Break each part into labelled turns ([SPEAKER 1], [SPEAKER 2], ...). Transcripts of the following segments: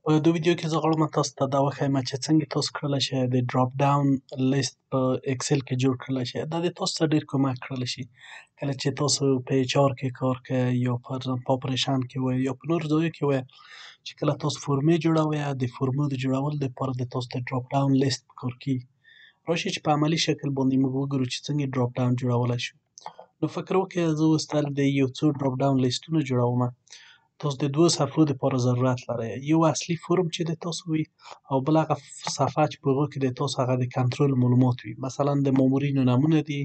[SPEAKER 1] په دې ویډیو کې زه غواړم تاسو ته دا وښیم چې څنګه تاسو کولی شئ د ډراپ ډاون لیست په اکسل کې جوړ کړلی شئ. دا دې تاسو ته ډېر کمک کړلی شي کله چې تاسو په ایچ آر کې کار کوئ یا فرضاً په اپریشن کې وئ یا په نورو ځایو کې وئ چې کله تاسو فورمې جوړوئ د فورمو د جوړولو دپاره د تاسو د ډراپ ډاون لیست پکار کېږي. راشئ چې په عملي شکل باندې موږ وګورو چې څنګه یې ډراپ ډاون جوړولی شو. نو فکر وکړئ زه اوس دلته د یو څو ډراپ ډاون لیستونه جوړومه. تاسو د دوو صفحو دپاره ضرورت لرئ. یو اصلي فورم چې د تاسو وي او بل هغه صفحه چې په هغو کې د تاسو هغه د کنټرول معلومات وي. مثلا د مامورینو نومونه دي،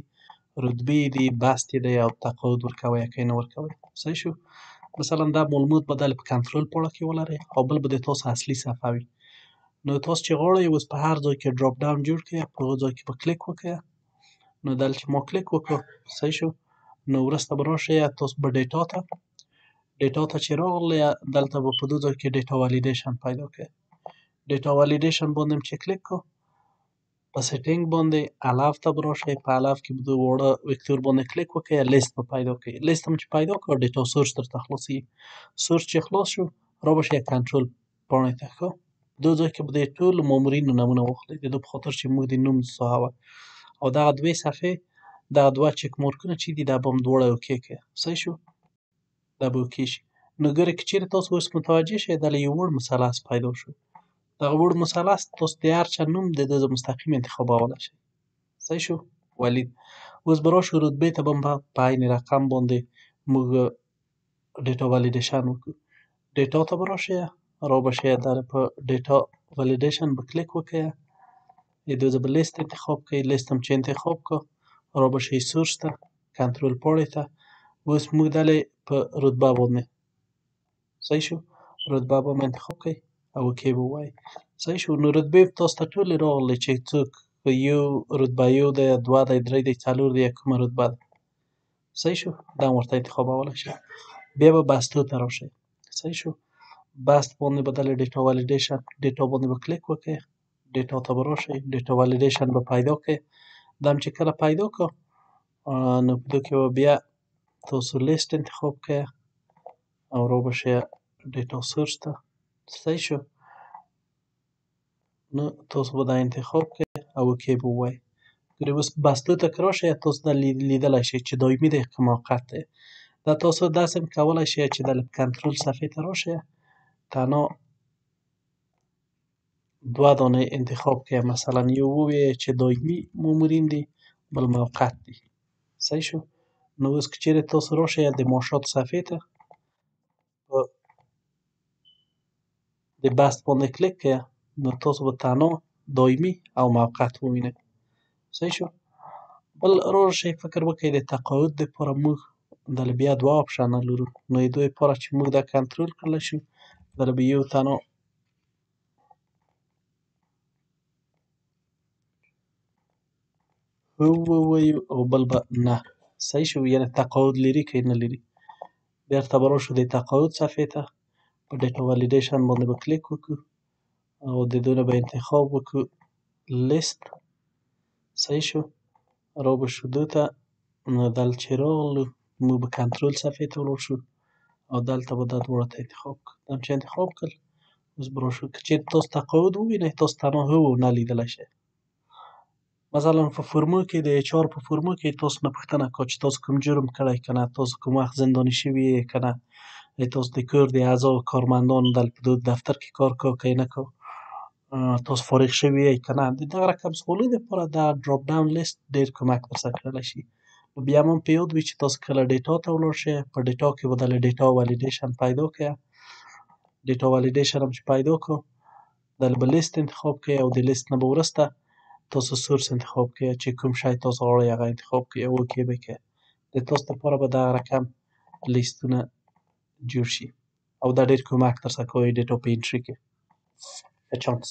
[SPEAKER 1] رتبې دي، بست یې دی او تقاعد ورکوئ یا که یې نه ورکوئ. صحیح شو؟ مثلا دا معلومات به دلې په کنټرول پاڼه کې ولرئ او بل به د تاسو اصلي صفحه وي. نو تاسو چې غواړئ اوس په هر ځای کې ډراپ ډاون جوړ کړئ، په هغو ځای کې به کلیک وکړئ. نو دلته چې ما کلیک وکړ، صحیح شو؟ نو وروسته به راشئ تاسو به ډیټا ته چې راغلئ دلته به په دې ځای کې ډیټا والیډیشن پیدا کړئ. ډیټا والیډیشن باندې هم چې کلیک کړو، په سیټینګ باندې الف ته به راشئ، په الف کې به د واړه ویکتور باندې کلیک وکړئ، لیست به پیدا کړئ. لیست هم چې پیدا کړ، ډیټا سورس درته خلاصېږي. سورس چې خلاص شو، را به شئ کنټرول پاڼې ته. ښه، دې ځای کې به د ټولو مامورینو نومونه واخلئ، د دې په خاطر چې موږ د نوم ساحه وه او دغه دوې صفحې، دغه دوه چک مارکونه چې دي دا به هم دواړه اوکې کړئ. صحیح شو؟ دا به اوکې شي. نو ګورئ که چېرې تاسو اوس متوجه شئ دلې یو وړ مثلث پیدا شو. دغه وړ مثلث تاسو د هر چا نوم د ده مستقیم انتخابولی شئ. صحیح شو؟ ولید. اوس به راشو رتبې ته به هم په عین رقم باندې موږ ډیټا والیډیشن وکړو. ډیټا ته به راشئ، را به شئ دلې په ډیټا والیډیشن به کلیک وکړئ، دې ځای به لیست انتخاب کړئ. لیست هم چې انتخاب کړ، را به شئ سورس ته، کنټرول پاڼې ته. اوس موږ دلې په رتبه باندې، صحیح شو؟ رتبه به هم انتخاب کړئ او اوکې به ووایئ. صحیح شو؟ نو رتبې تاسو ته ټولې راغلې چې څوک یو رتبه یو دی، دوه دی، درې دی، څلور دی یا کومه رتبه ده. صحیح شو؟ دا هم ورته انتخابولی شئ. بیا به بستو ته راشئ. صحیح شو؟ بست باندې به دلې ډیټا والیډیشن ډیټا باندې به کلیک وکړئ، ډیټا ته به راشئ، ډیټا والیډیشن به پیدا کړئ. دا هم چې کله پیدا کړ، نو په دې کې به بیا تاسو لیست انتخاب کړئ او را به شئ ډیټا سورس ته. صحیح شو؟ نو تاسو به دا انتخاب کړئ او اوکې به ووایئ. ګورئ اوس بستو ته که راشئ تاسو دا لیدلی شئ چې دایمي دی که موقت دی. دا تاسو داسې هم کولی شئ چې دلې په کنټرول صفحې ته راشئ، تنها دوه دانې انتخاب کړئ. مثلا یو ووایئ چې دایمي مامورین دي، بل موقت دي. صحیح شو؟ نو اوس که چېرې تاسو راشئ د معاشاتو صفحې ته، په د بست باندې کلیک کړئ، نو تاسو به تنها دایمي او موقت ووینئ. صحیح شو؟ بل راشئ فکر وکړئ د تقاعد دپاره موږ دلې بیا دوه آپشنه لرو. نو د دې دپاره چې موږ دا کنټرول کړلی شو، دلې به یو تنها هو ووایو او بل به نه. صحیح شو؟ یعنې تقاعد لري که نه لري. بیرته به راشو د تقاعد صفحې ته، په ډیټا والیډیشن باندې به کلیک وکړو او د دې نه به انتخاب وکړو لیست. صحیح شو؟ را به شو دې ته، نو دلته چې راغلو موږ به کنټرول صفحې ته ولاړ شو او دلته به دا دواړه ته انتخاب کړو. دا هم چې انتخاب کړل، اوس به راشو که چېرې تاسو تقاعد ووینئ تاسو تنها هو نه لیدلی شئ. مثلا په فورمو کې د ایچ آر په فورمو کې تاسو نه پوښتنه کوي چې تاسو کوم جرم کړی که نه، تاسو کوم وخت زنداني شوي یې که نه، تاسو د کور د اعضاو کارمندانو دلته په دفتر کې کار کوه که یې نه کوه، تاسو فارغ شوي یئ که نه. د دغه رقم سوالونو دپاره دا ډراپ ډاون لیست ډېر کمک درسره کړلی شي. بیا هم په یاد وي چې تاسو کله ډیټا ته ولاړ شئ، په ډیټا کې به دلې ډیټا والیډیشن پیدا کړئ. ډیټا والیډیشن هم چې پیدا کړو، دلې به لیست انتخاب کړئ او د لیست نه به وروسته تاسو سورس انتخاب کړئ چې کوم شی تاسو غواړئ هغه انتخاب کړئ او اوکې به کړئ. د تاسو دپاره به دغه رقم لیستونه جوړ شي او دا ډېر کمک درسره کوي ډیټا په انټري کې. ښه چانس.